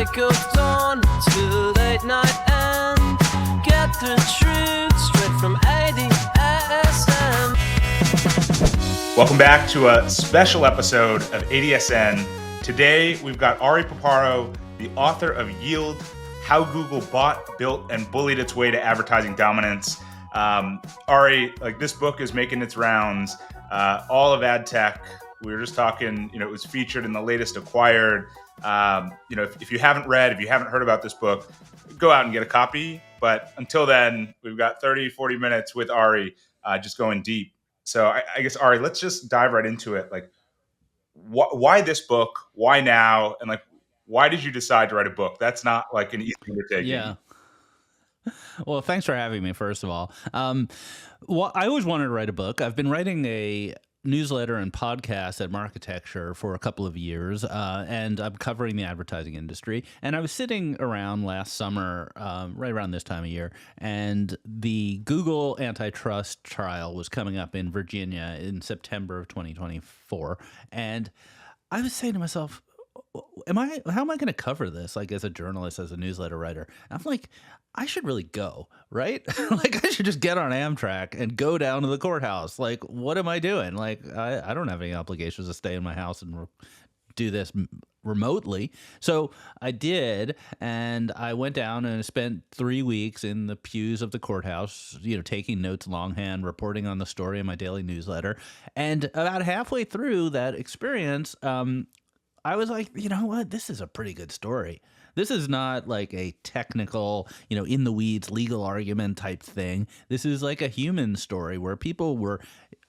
break of dawn to late night and get the truth straight from ADSN. Welcome back to a special episode of ADSN. Today we've got Ari Paparo, the author of Yield: How Google Bought, Built, and Bullied Its Way to Advertising Dominance. Ari, this book is making its rounds. All of ad tech. We were just talking. It was featured in the latest Acquired. If you haven't read, if you haven't heard about this book, go out and get a copy. But until then, we've got 30, 40 minutes with Ari, just going deep. So I guess, Ari, let's just dive right into it. Why this book? Why now? And why did you decide to write a book? That's not an easy undertaking. Yeah. Well, thanks for having me, first of all. Well, I always wanted to write a book. I've been writing a newsletter and podcast at Marketecture for a couple of years, and I'm covering the advertising industry. And I was sitting around last summer, right around this time of year, and the Google antitrust trial was coming up in Virginia in September of 2024. And I was saying to myself, how am I going to cover this? As a journalist, as a newsletter writer, I'm like, I should really go, right? I should just get on Amtrak and go down to the courthouse. What am I doing? I don't have any obligations to stay in my house and do this remotely. So I did, and I went down and spent 3 weeks in the pews of the courthouse, taking notes longhand, reporting on the story in my daily newsletter. And about halfway through that experience, I was like, you know what? This is a pretty good story. This is not a technical, in the weeds legal argument type thing. This is a human story where people were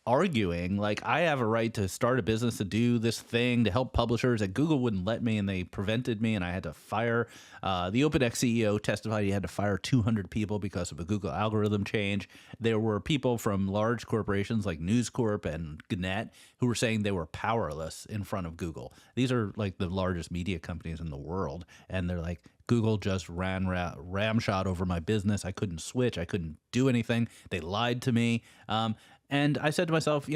arguing I have a right to start a business to do this thing to help publishers, and Google wouldn't let me, and they prevented me, and I had to fire. The OpenX CEO testified he had to fire 200 people because of a Google algorithm change. There were people from large corporations like News Corp and Gannett who were saying they were powerless in front of Google. These are the largest media companies in the world, and they're like, Google just ran ramshot over my business. I couldn't switch. I couldn't do anything. They lied to me. And I said to myself,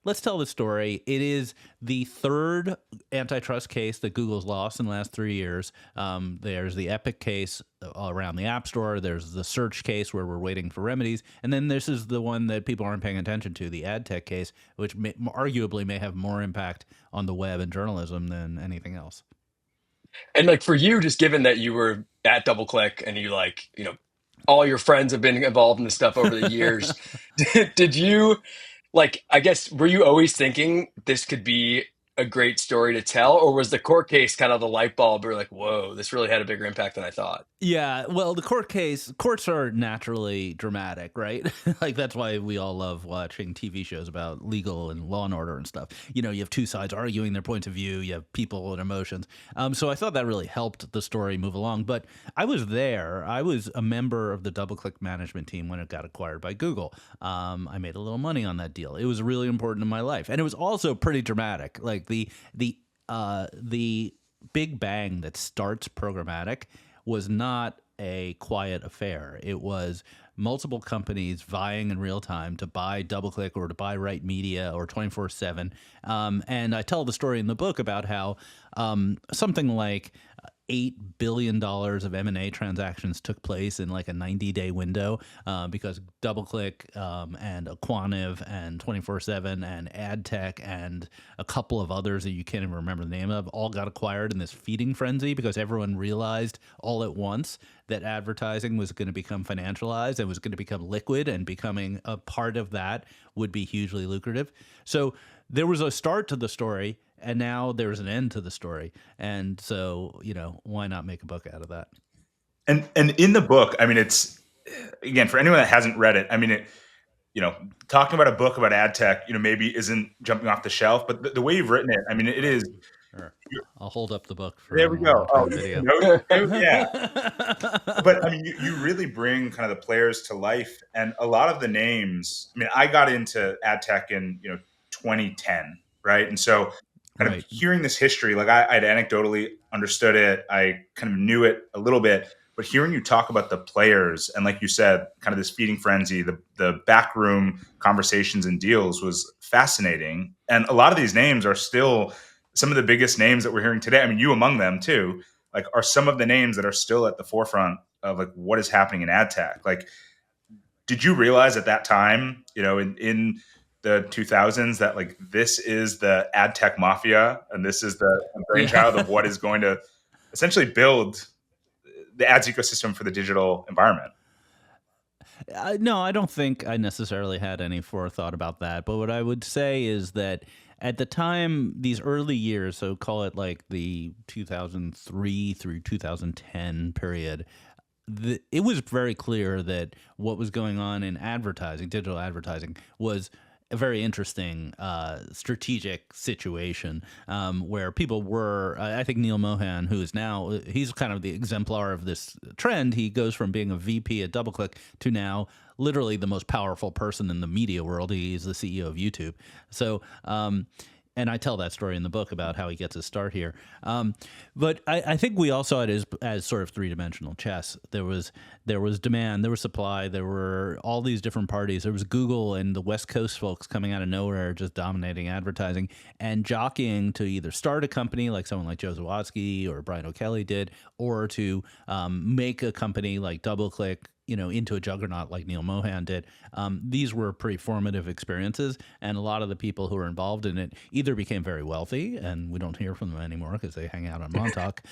let's tell the story. It is the third antitrust case that Google's lost in the last 3 years. There's the Epic case around the App Store. There's the search case where we're waiting for remedies. And then this is the one that people aren't paying attention to, the ad tech case, which arguably may have more impact on the web and journalism than anything else. And for you, just given that you were at DoubleClick and you all your friends have been involved in this stuff over the years, did you I guess, were you always thinking this could be a great story to tell, or was the court case kind of the light bulb where whoa, this really had a bigger impact than I thought? Yeah, well, courts are naturally dramatic, right? That's why we all love watching TV shows about legal and law and order and stuff. You have two sides arguing their points of view. You have people and emotions. So I thought that really helped the story move along. But I was there. I was a member of the DoubleClick management team when it got acquired by Google. I made a little money on that deal. It was really important in my life. And it was also pretty dramatic. The big bang that starts programmatic was not a quiet affair. It was multiple companies vying in real time to buy DoubleClick or to buy Right Media or 24/7. And I tell the story in the book about how something like $8 billion of M&A transactions took place in a 90-day window because DoubleClick and Aquaniv and 24/7 and AdTech and a couple of others that you can't even remember the name of all got acquired in this feeding frenzy because everyone realized all at once that advertising was going to become financialized and was going to become liquid, and becoming a part of that would be hugely lucrative. So there was a start to the story, and now there's an end to the story. And so, why not make a book out of that? And in the book, it's, again, for anyone that hasn't read it, talking about a book about ad tech, maybe isn't jumping off the shelf, but the way you've written it, it is. Sure. I'll hold up the book for there we go. video. Yeah. But you really bring kind of the players to life, and a lot of the names. I got into ad tech in 2010, right? And so kind of hearing this history, I'd anecdotally understood it, I kind of knew it a little bit, but hearing you talk about the players and, like you said, kind of this feeding frenzy, the backroom conversations and deals was fascinating. And a lot of these names are still some of the biggest names that we're hearing today. You among them too. like are some of the names that are still at the forefront of like what is happening in ad tech. Like, did you realize at that time, in the 2000s that like this is the ad tech mafia and this is the brainchild Yeah. of what is going to essentially build the ads ecosystem for the digital environment? No, I don't think I necessarily had any forethought about that. But what I would say is that at the time, these early years, so call it like the 2003 through 2010 period, it was very clear that what was going on in advertising, digital advertising, was a very interesting strategic situation where people were. I think Neil Mohan, who is now, he's kind of the exemplar of this trend. He goes from being a VP at DoubleClick to now literally the most powerful person in the media world. He's the CEO of YouTube. So, and I tell that story in the book about how he gets his start here. But I think we all saw it as sort of three-dimensional chess. There was demand, there was supply, there were all these different parties. There was Google and the West Coast folks coming out of nowhere, just dominating advertising and jockeying to either start a company like someone like Joe Zawadzki or Brian O'Kelly did, or to make a company like DoubleClick, into a juggernaut like Neil Mohan did. These were pretty formative experiences, and a lot of the people who were involved in it either became very wealthy, and we don't hear from them anymore because they hang out on Montauk,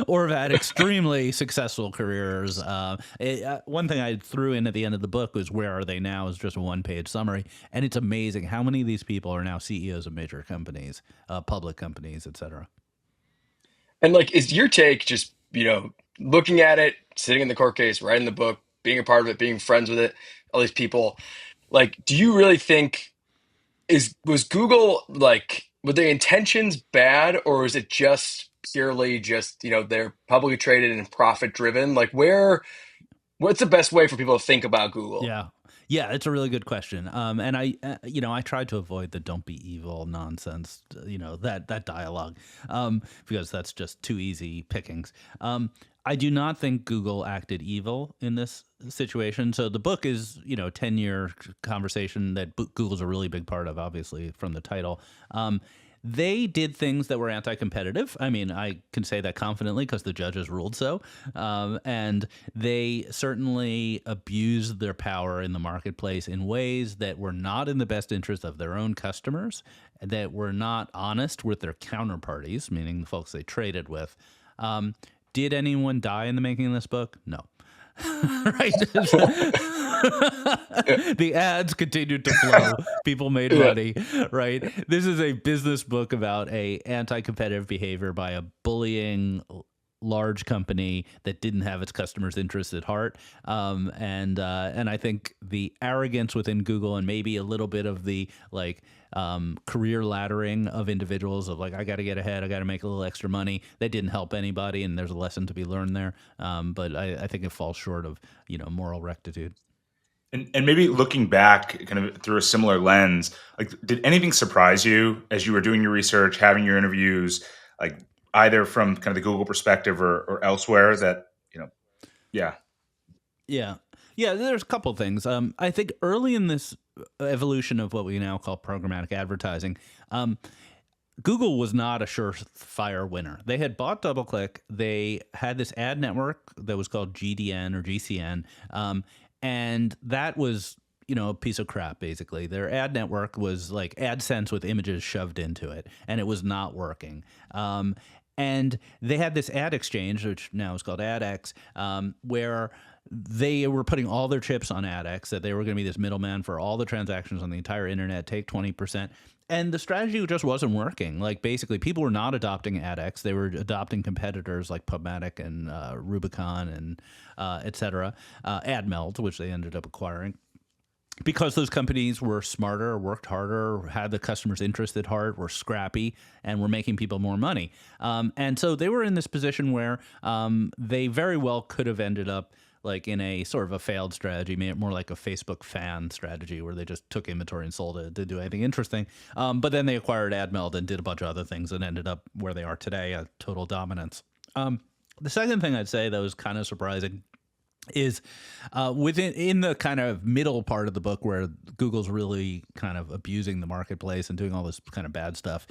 or have had extremely successful careers. One thing I threw in at the end of the book was where are they now is just a one-page summary, and it's amazing how many of these people are now CEOs of major companies, public companies, et cetera. And like, is your take just, looking at it, sitting in the court case, writing the book, being a part of it, being friends with it, all these people, like, do you really think was Google like, were their intentions bad, or is it just purely just, they're publicly traded and profit driven? Like, what's the best way for people to think about Google? Yeah. Yeah, it's a really good question. And I tried to avoid the "don't be evil" nonsense, that dialogue, because that's just too easy pickings. I do not think Google acted evil in this situation. So the book is, 10-year conversation that Google's a really big part of, obviously, from the title. They did things that were anti-competitive. I mean, I can say that confidently because the judges ruled so. And they certainly abused their power in the marketplace in ways that were not in the best interest of their own customers, that were not honest with their counterparties, meaning the folks they traded with. Did anyone die in the making of this book? No. Right. The ads continued to flow. People made money, right? This is a business book about a anti-competitive behavior by a bullying large company that didn't have its customers' interests at heart. And I think the arrogance within Google and maybe a little bit of the career laddering of individuals of like, I got to get ahead, I got to make a little extra money. That didn't help anybody, and there's a lesson to be learned there. But I think it falls short of moral rectitude. And maybe looking back kind of through a similar lens, like did anything surprise you as you were doing your research, having your interviews, like either from kind of the Google perspective or elsewhere that, yeah. Yeah. Yeah, there's a couple things. I think early in this evolution of what we now call programmatic advertising, Google was not a surefire winner. They had bought DoubleClick. They had this ad network that was called GDN or GCN, and that was a piece of crap, basically. Their ad network was like AdSense with images shoved into it, and it was not working. And they had this ad exchange, which now is called AdX, where they were putting all their chips on AdX, that they were going to be this middleman for all the transactions on the entire internet, take 20%. And the strategy just wasn't working. Like, basically, people were not adopting AdX. They were adopting competitors like PubMatic and Rubicon and et cetera, AdMeld, which they ended up acquiring, because those companies were smarter, worked harder, had the customer's interest at heart, were scrappy, and were making people more money. And so they were in this position where they very well could have ended up like in a sort of a failed strategy, made it more like a Facebook fan strategy where they just took inventory and sold it, didn't do anything interesting. But then they acquired AdMeld and did a bunch of other things and ended up where they are today, a total dominance. The second thing I'd say that was kind of surprising is in the kind of middle part of the book where Google's really kind of abusing the marketplace and doing all this kind of bad stuff.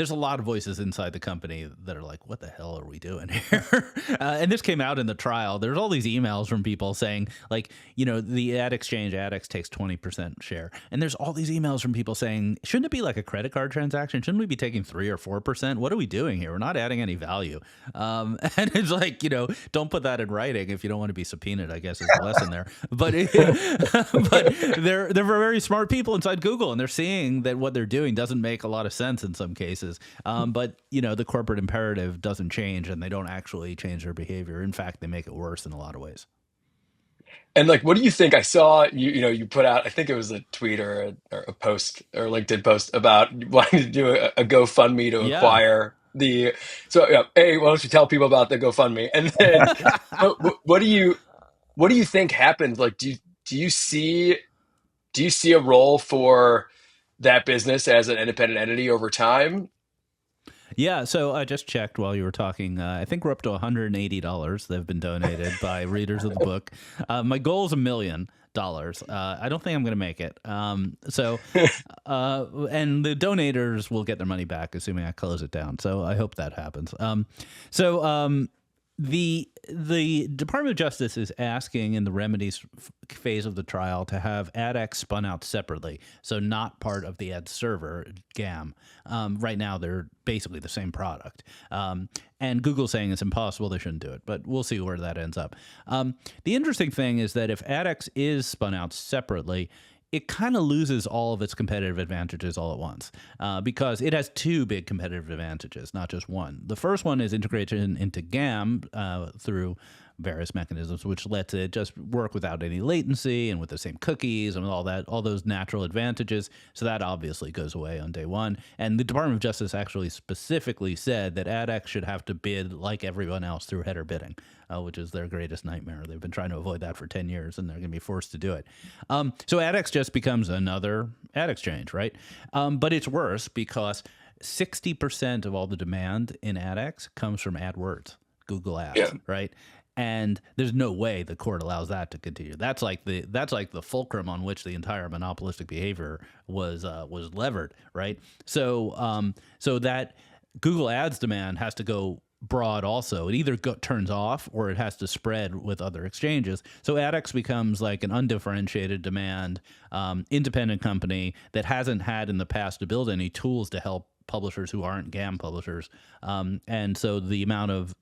there's a lot of voices inside the company that are like, what the hell are we doing here? And this came out in the trial. There's all these emails from people saying, like, the ad exchange, AdX takes 20% share. And there's all these emails from people saying, shouldn't it be like a credit card transaction? Shouldn't we be taking 3 or 4%? What are we doing here? We're not adding any value. And it's like, don't put that in writing if you don't want to be subpoenaed, I guess is the lesson there. But but they're very smart people inside Google, and they're seeing that what they're doing doesn't make a lot of sense in some cases. But the corporate imperative doesn't change, and they don't actually change their behavior. In fact, they make it worse in a lot of ways. And like, what do you think? I saw you put out, I think it was a tweet or a post or LinkedIn post about wanting to do a GoFundMe to Yeah. acquire the. So, yeah, hey, why don't you tell people about the GoFundMe? And then, what do you think happens? Like, do you see do you see a role for that business as an independent entity over time? Yeah, so I just checked while you were talking. I think we're up to $180 that have been donated by readers of the book. My goal is $1 million. I don't think I'm going to make it. And the donators will get their money back, assuming I close it down. So I hope that happens. So the Department of Justice is asking in the remedies phase of the trial to have AdX spun out separately, so not part of the ad server GAM. Right now, they're basically the same product. And Google's saying it's impossible, they shouldn't do it, but we'll see where that ends up. The interesting thing is that if AdX is spun out separately, it kind of loses all of its competitive advantages all at once because it has two big competitive advantages, not just one. The first one is integration into GAM through various mechanisms, which lets it just work without any latency and with the same cookies and all that, all those natural advantages. So that obviously goes away on day one. And the Department of Justice actually specifically said that AdX should have to bid like everyone else through header bidding, which is their greatest nightmare. They've been trying to avoid that for 10 years, and they're going to be forced to do it. So AdX just becomes another ad exchange, right? But it's worse because 60% of all the demand in AdX comes from AdWords, Google Ads, Yeah. right? And there's no way the court allows that to continue. That's like the fulcrum on which the entire monopolistic behavior was levered, right? So that Google Ads demand has to go broad also. It either turns off or it has to spread with other exchanges. So AdX becomes like an undifferentiated demand, independent company that hasn't had in the past to build any tools to help publishers who aren't GAM publishers. And so the amount of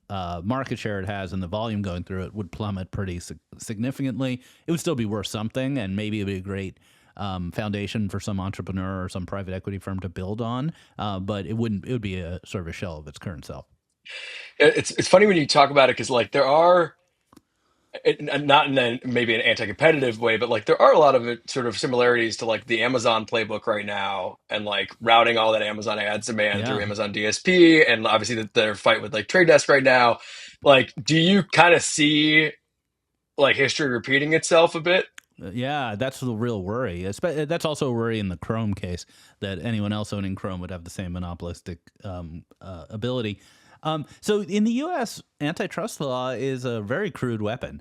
market share it has and the volume going through it would plummet pretty significantly. It would still be worth something, and maybe it would be a great foundation for some entrepreneur or some private equity firm to build on. But it would be a sort of a shell of its current self. It's funny when you talk about it because like there are not in maybe an anti-competitive way, but like there are a lot of sort of similarities to like the Amazon playbook right now, and like routing all that Amazon ads demand through Yeah. Amazon DSP, and obviously their fight with like Trade Desk right now. Like, do you kind of see like history repeating itself a bit? Yeah, that's the real worry. That's also a worry in the Chrome case, that anyone else owning Chrome would have the same monopolistic ability. So in the U.S., antitrust law is a very crude weapon.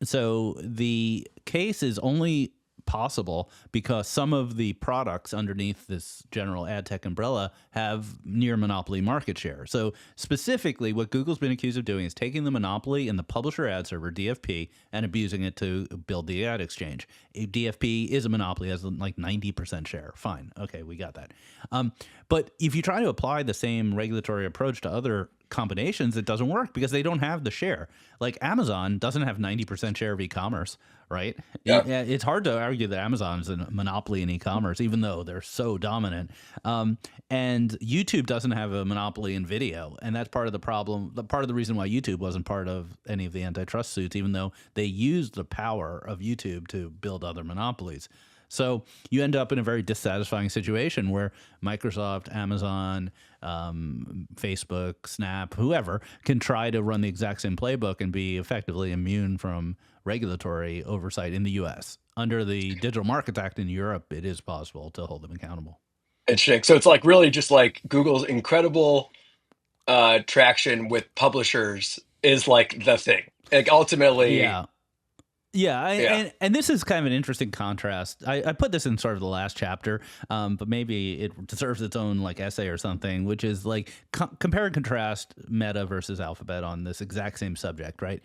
So the case is only possible because some of the products underneath this general ad tech umbrella have near monopoly market share. So specifically, what Google's been accused of doing is taking the monopoly in the publisher ad server, DFP, and abusing it to build the ad exchange. DFP is a monopoly, has like 90% share. Fine. Okay, we got that. But if you try to apply the same regulatory approach to other combinations, it doesn't work because they don't have the share. Like Amazon doesn't have 90% share of e-commerce, right? Yeah. It's hard to argue that Amazon is a monopoly in e-commerce, even though they're so dominant. And YouTube doesn't have a monopoly in video, and that's part of the problem. Part of the reason why YouTube wasn't part of any of the antitrust suits, even though they used the power of YouTube to build other monopolies. So you end up in a very dissatisfying situation where Microsoft, Amazon, Facebook, Snap, whoever can try to run the exact same playbook and be effectively immune from regulatory oversight in the U.S. Under the Digital Markets Act in Europe, it is possible to hold them accountable. Interesting. So it's like really just like Google's incredible traction with publishers is like the thing. Like ultimately, Yeah. Yeah, Yeah. and this is kind of an interesting contrast. I put this in sort of the last chapter, but maybe it deserves its own like essay or something, which is like compare and contrast Meta versus Alphabet on this exact same subject, right?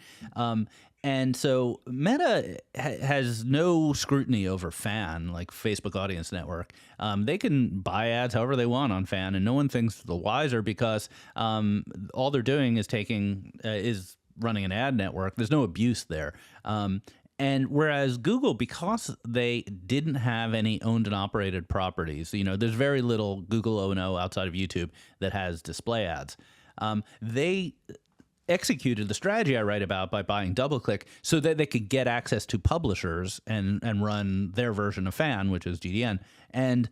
And so Meta has no scrutiny over Fan, like Facebook Audience Network. They can buy ads however they want on Fan, and no one thinks the wiser because all they're doing is running an ad network. There's no abuse there. And whereas Google, because they didn't have any owned and operated properties, there's very little Google O&O outside of YouTube that has display ads. They executed the strategy I write about by buying DoubleClick so that they could get access to publishers and run their version of Fan, which is GDN. And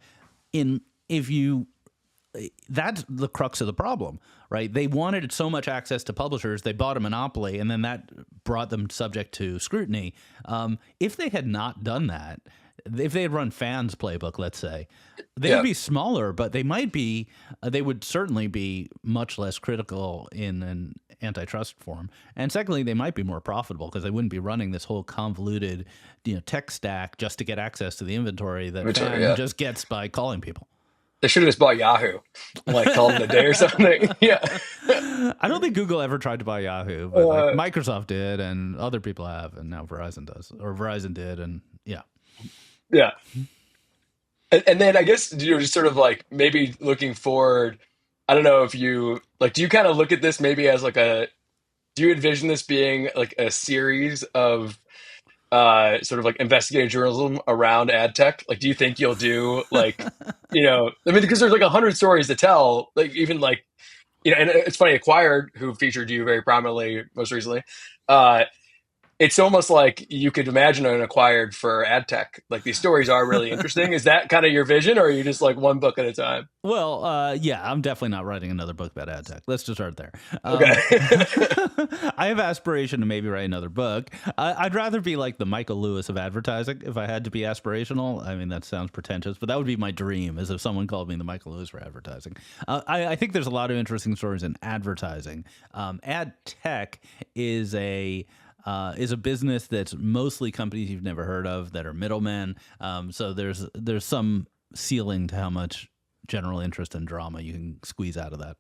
that's the crux of the problem, right? They wanted so much access to publishers, they bought a monopoly, and then that brought them subject to scrutiny. If they had not done that, if they had run Fan's playbook, let's say, they would be smaller, but they would certainly be much less critical in an antitrust form. And secondly, they might be more profitable because they wouldn't be running this whole convoluted, tech stack just to get access to the inventory that Fan just gets by calling people. They should have just bought Yahoo, like called it a day or something. Yeah. I don't think Google ever tried to buy Yahoo, but like Microsoft did, and other people have, and now Verizon does, or Verizon did, and yeah. Yeah. And then I guess, just sort of like maybe looking forward, I don't know if you like, do you kind of look at this maybe as like do you envision this being like a series of sort of like investigative journalism around ad tech? Like, do you think you'll do like, I mean, because there's like 100 stories to tell, like even like, and it's funny, Acquired, who featured you very prominently most recently, it's almost like you could imagine an Acquired for ad tech. Like these stories are really interesting. Is that kind of your vision, or are you just like one book at a time? Well, yeah, I'm definitely not writing another book about ad tech. Let's just start there. Okay. I have aspiration to maybe write another book. I'd rather be like the Michael Lewis of advertising if I had to be aspirational. I mean, that sounds pretentious, but that would be my dream, is if someone called me the Michael Lewis for advertising. I think there's a lot of interesting stories in advertising. Ad tech is a business that's mostly companies you've never heard of that are middlemen. So there's some ceiling to how much general interest and drama you can squeeze out of that.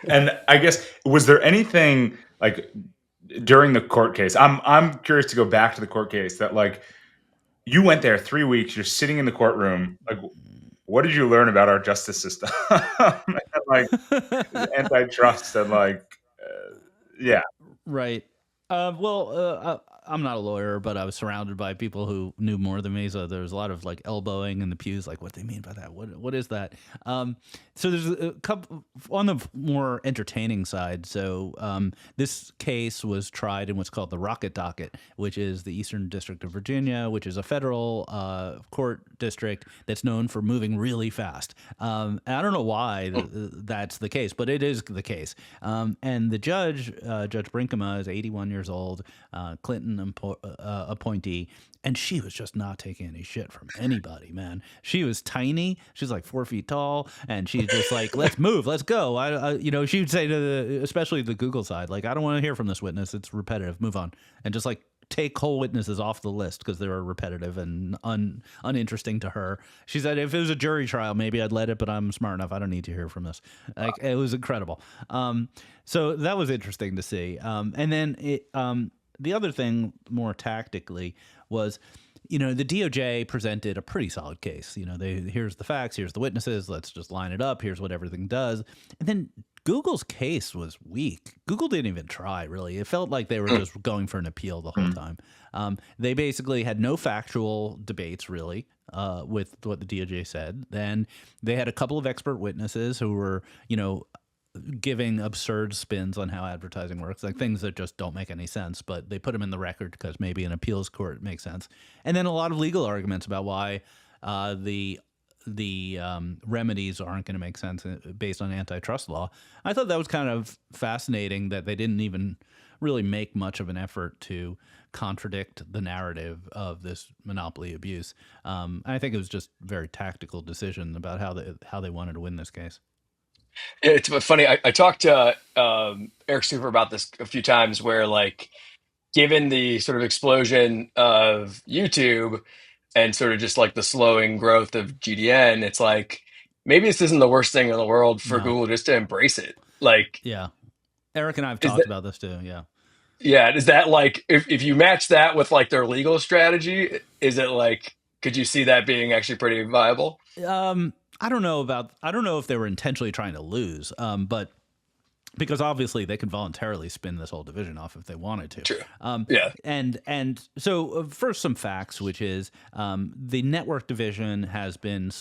And I guess, was there anything like during the court case? I'm curious to go back to the court case that like you went there 3 weeks, you're sitting in the courtroom, like what did you learn about our justice system? And like antitrust and like yeah. Right. I'm not a lawyer, but I was surrounded by people who knew more than me. So there was a lot of like elbowing in the pews, like what they mean by that. What is that? So there's a couple on the more entertaining side. So this case was tried in what's called the Rocket Docket, which is the Eastern District of Virginia, which is a federal court district that's known for moving really fast. And I don't know why that's the case, but it is the case. And the judge, Judge Brinkema, is 81 years old, Clinton appointee, and she was just not taking any shit from anybody, man. She was tiny. She's like 4 feet tall, and she's just like, let's move, let's go. She would say to especially the Google side, like, I don't want to hear from this witness. It's repetitive. Move on. And just like take whole witnesses off the list because they were repetitive and uninteresting to her. She said, if it was a jury trial, maybe I'd let it, but I'm smart enough. I don't need to hear from this. Like, it was incredible. So that was interesting to see. And then the other thing, more tactically, was, the DOJ presented a pretty solid case. Here's the facts, here's the witnesses, let's just line it up, here's what everything does. And then Google's case was weak. Google didn't even try, really. It felt like they were just going for an appeal the whole time. They basically had no factual debates, really, with what the DOJ said. Then they had a couple of expert witnesses who were, giving absurd spins on how advertising works, like things that just don't make any sense, but they put them in the record because maybe an appeals court makes sense. And then a lot of legal arguments about why the remedies aren't going to make sense based on antitrust law. I thought that was kind of fascinating that they didn't even really make much of an effort to contradict the narrative of this monopoly abuse. I think it was just a very tactical decision about how they wanted to win this case. It's funny. I talked to Eric Super about this a few times, where like given the sort of explosion of YouTube and sort of just like the slowing growth of GDN, it's like maybe this isn't the worst thing in the world for No. Google just to embrace it. Like, Yeah. Eric and I have is talked that, about this too. Yeah. yeah, is that like, if you match that with like their legal strategy, is it like, could you see that being actually pretty viable? I don't know if they were intentionally trying to lose, but because obviously they could voluntarily spin this whole division off if they wanted to. True. Um, Yeah. and so first some facts, which is the network division has been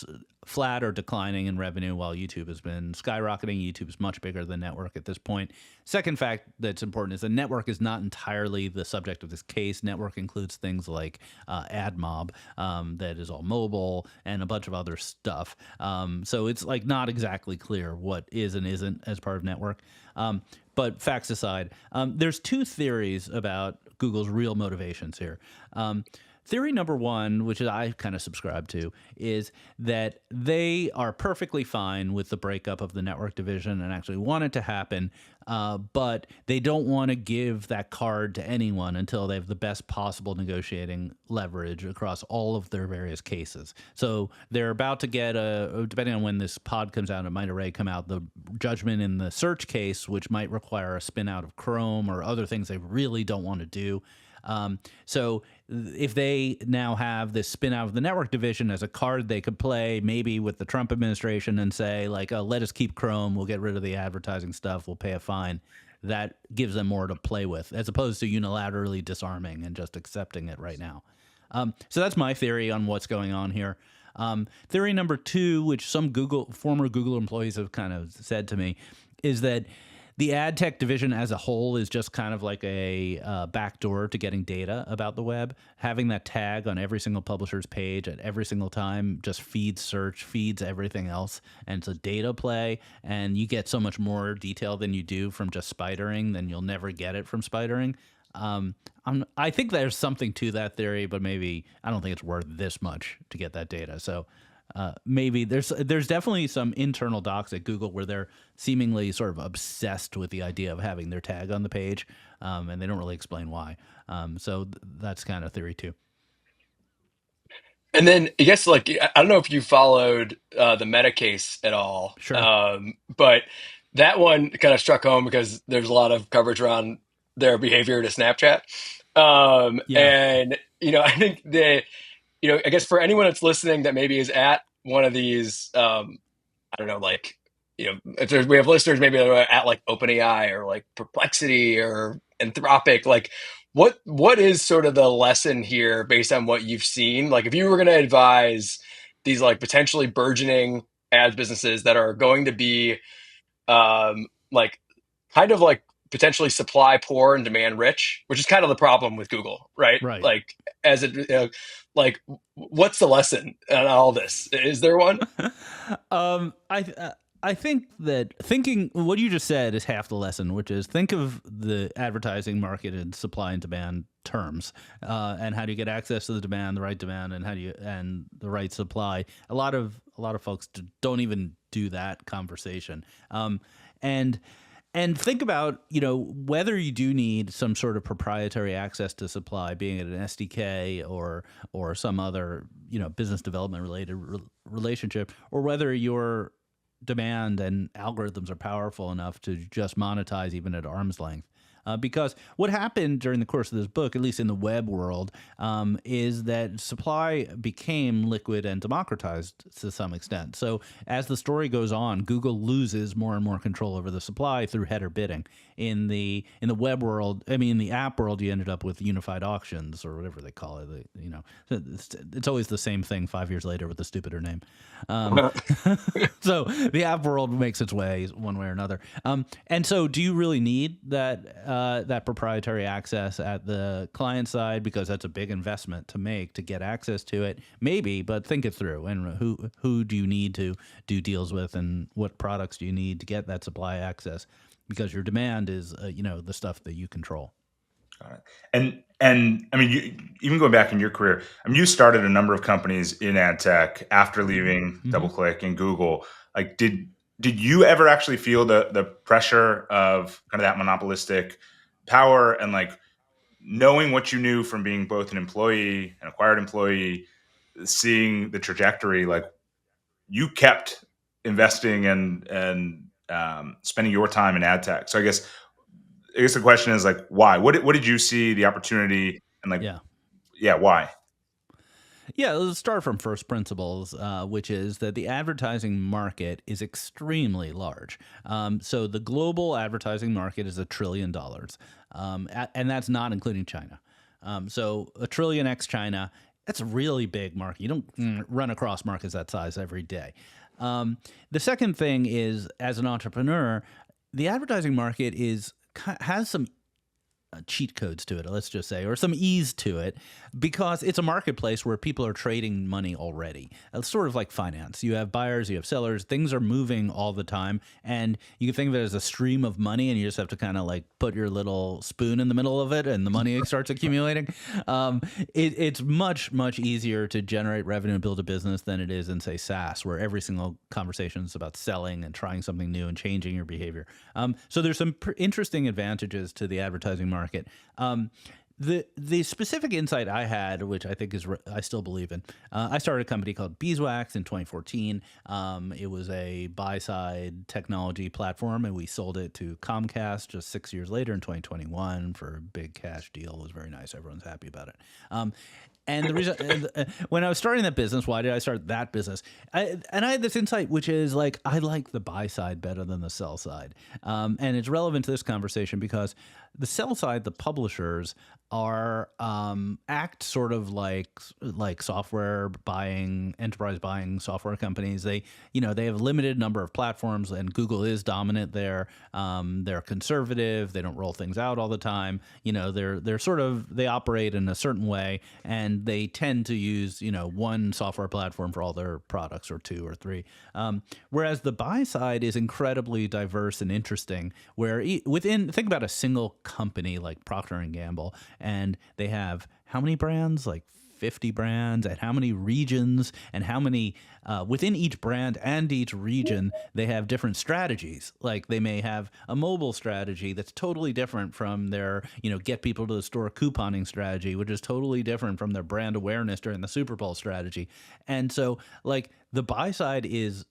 flat or declining in revenue while YouTube has been skyrocketing. YouTube is much bigger than network at this point. Second fact that's important is the network is not entirely the subject of this case. Network includes things like AdMob, that is all mobile, and a bunch of other stuff. So it's like not exactly clear what is and isn't as part of network. But facts aside, there's two theories about Google's real motivations here. Theory number one, which I kind of subscribe to, is that they are perfectly fine with the breakup of the network division and actually want it to happen, but they don't want to give that card to anyone until they have the best possible negotiating leverage across all of their various cases. So they're about to get depending on when this pod comes out, it might already come out, the judgment in the search case, which might require a spin out of Chrome or other things they really don't want to do. So if they now have this spin out of the network division as a card they could play maybe with the Trump administration and say like, oh, let us keep Chrome, we'll get rid of the advertising stuff, we'll pay a fine, that gives them more to play with as opposed to unilaterally disarming and just accepting it right now. So that's my theory on what's going on here. Theory number two, which some former Google employees have kind of said to me, is that the ad tech division as a whole is just kind of like a backdoor to getting data about the web. Having that tag on every single publisher's page at every single time just feeds search, feeds everything else. And it's a data play, and you get so much more detail than you do from just spidering, then you'll never get it from spidering. I think there's something to that theory, but maybe I don't think it's worth this much to get that data. So maybe there's definitely some internal docs at Google where they're seemingly sort of obsessed with the idea of having their tag on the page, and they don't really explain why. So that's kind of theory two. And then I guess like I don't know if you followed the Meta case at all, Sure. but that one kind of struck home because there's a lot of coverage around their behavior to Snapchat, Yeah. and I think that I guess for anyone that's listening that maybe is at one of these, I don't know, like if we have listeners maybe that are at like OpenAI or like Perplexity or Anthropic, like what is sort of the lesson here based on what you've seen? Like if you were going to advise these like potentially burgeoning ads businesses that are going to be like kind of like potentially supply poor and demand rich, which is kind of the problem with Google, right? Right. Like as it like what's the lesson on all this? Is there one? I think that thinking what you just said is half the lesson, which is think of the advertising market in supply and demand terms, and how do you get access to the right demand, and how do you and the right supply. A lot of folks don't even do that conversation, and think about whether you do need some sort of proprietary access to supply, being it an SDK or some other business development related relationship, or whether your demand and algorithms are powerful enough to just monetize even at arm's length. Because what happened during the course of this book, at least in the web world, is that supply became liquid and democratized to some extent. So as the story goes on, Google loses more and more control over the supply through header bidding. In the web world, in the app world, you ended up with unified auctions or whatever they call it. It's always the same thing 5 years later with a stupider name. So the app world makes its way one way or another. And so do you really need that proprietary access at the client side, because that's a big investment to make to get access to it? Maybe, but think it through. And who do you need to do deals with, and what products do you need to get that supply access? Because your demand is the stuff that you control. Got it. And you, even going back in your career, you started a number of companies in ad tech after leaving Mm-hmm. DoubleClick and Google. Like, did you ever actually feel the pressure of kind of that monopolistic power? And like, knowing what you knew from being both an employee, an acquired employee, seeing the trajectory, like you kept investing and spending your time in ad tech. So I guess the question is like, why? What did you see the opportunity and like, why? Yeah, let's start from first principles, which is that the advertising market is extremely large. So the global advertising market is $1 trillion, and that's not including China. So $1 trillion ex China, that's a really big market. You don't run across markets that size every day. The second thing is, as an entrepreneur, the advertising market has some cheat codes to it, let's just say, or some ease to it, because it's a marketplace where people are trading money already. It's sort of like finance. You have buyers, you have sellers, things are moving all the time, and you can think of it as a stream of money, and you just have to kind of like put your little spoon in the middle of it, and the money starts accumulating. It's much, much easier to generate revenue and build a business than it is in, say, SaaS, where every single conversation is about selling and trying something new and changing your behavior. So there's some interesting advantages to the advertising market. The specific insight I had, which I think I still believe in, I started a company called Beeswax in 2014. It was a buy-side technology platform, and we sold it to Comcast just 6 years later in 2021 for a big cash deal. It was very nice. Everyone's happy about it. And the reason, when I was starting that business, why did I start that business? I had this insight, which is like, I like the buy side better than the sell side. And it's relevant to this conversation because the sell side, the publishers, act sort of like software buying, enterprise buying software companies. They have a limited number of platforms, and Google is dominant there. They're conservative. They don't roll things out all the time. They operate in a certain way, and they tend to use, one software platform for all their products, or two or three. Whereas the buy side is incredibly diverse and interesting, where think about a single company like Procter & Gamble, and they have how many brands? Like 50 brands, and how many regions, and how many within each brand and each region, they have different strategies. Like they may have a mobile strategy that's totally different from their, get people to the store couponing strategy, which is totally different from their brand awareness during the Super Bowl strategy. And so like the buy side is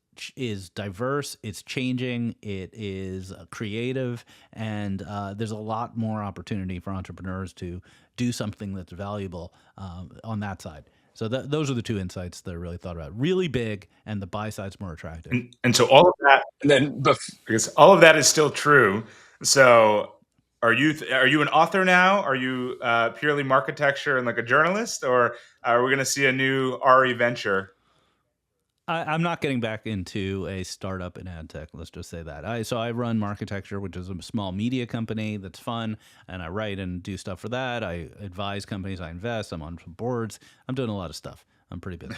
diverse, it's changing, it is creative, and there's a lot more opportunity for entrepreneurs to do something that's valuable on that side. So those are the two insights that I really thought about. Really big, and the buy side's more attractive. And so all of that, And then I guess all of that is still true. So are you an author now? Are you purely marketecture and like a journalist, or are we going to see a new Ari venture? I'm not getting back into a startup in ad tech. Let's just say that. So I run Marketecture, which is a small media company that's fun, and I write and do stuff for that. I advise companies. I invest. I'm on boards. I'm doing a lot of stuff. I'm pretty busy.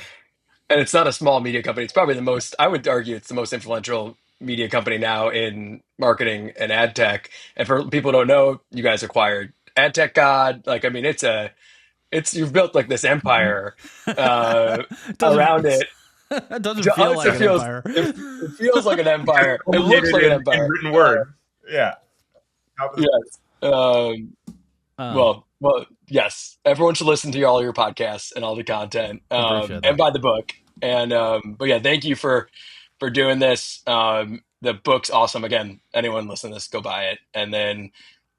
And it's not a small media company. It's probably I would argue it's the most influential media company now in marketing and ad tech. And for people who don't know, you guys acquired Ad Tech God. Like, I mean, you've built like this empire around it. It doesn't feel like an empire. It feels like an empire. It looks like an empire. In written word. Yeah. Yes. Well, yes. Everyone should listen to all your podcasts and all the content, and buy the book. And but yeah, thank you for doing this. The book's awesome. Again, anyone listening to this, go buy it, and then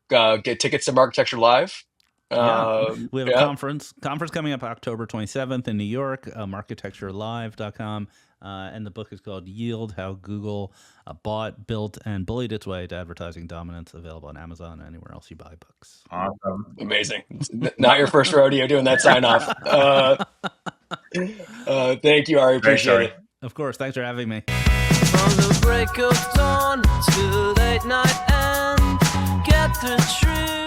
get tickets to Marketecture Live. We have a conference coming up October 27th in New York, marketecturelive.com. And the book is called Yield: How Google Bought, Built, and Bullied Its Way to Advertising Dominance, available on Amazon and anywhere else you buy books. Awesome. Amazing. Not your first rodeo doing that sign off. Thank you, Ari. Appreciate it. Of course. Thanks for having me. From the break of dawn to late night and get the truth.